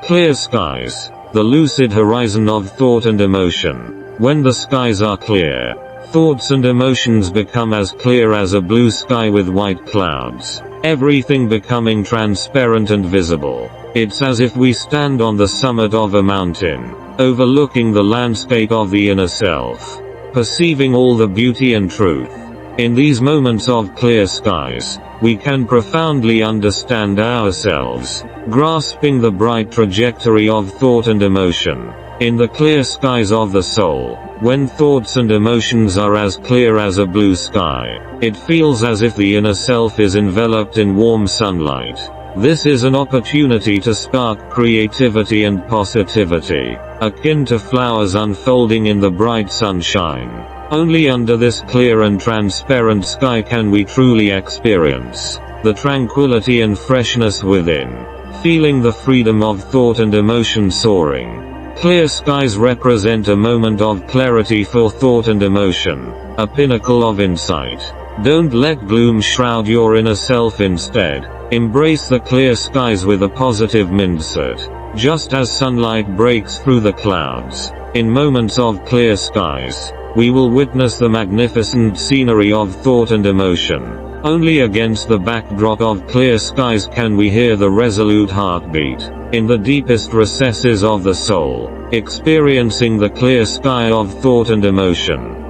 Clear skies. The lucid horizon of thought and emotion. When the skies are clear, thoughts and emotions become as clear as a blue sky with white clouds, everything becoming transparent and visible. It's as if we stand on the summit of a mountain, overlooking the landscape of the inner self, perceiving all the beauty and truth. In these moments of clear skies, we can profoundly understand ourselves, grasping the bright trajectory of thought and emotion. In the clear skies of the soul, when thoughts and emotions are as clear as a blue sky, it feels as if the inner self is enveloped in warm sunlight. This is an opportunity to spark creativity and positivity, akin to flowers unfolding in the bright sunshine. Only under this clear and transparent sky can we truly experience the tranquility and freshness within, feeling the freedom of thought and emotion soaring. Clear skies represent a moment of clarity for thought and emotion, a pinnacle of insight. Don't let gloom shroud your inner self. Instead, embrace the clear skies with a positive mindset. Just as sunlight breaks through the clouds, in moments of clear skies, we will witness the magnificent scenery of thought and emotion. Only against the backdrop of clear skies can we hear the resolute heartbeat, in the deepest recesses of the soul, experiencing the clear sky of thought and emotion.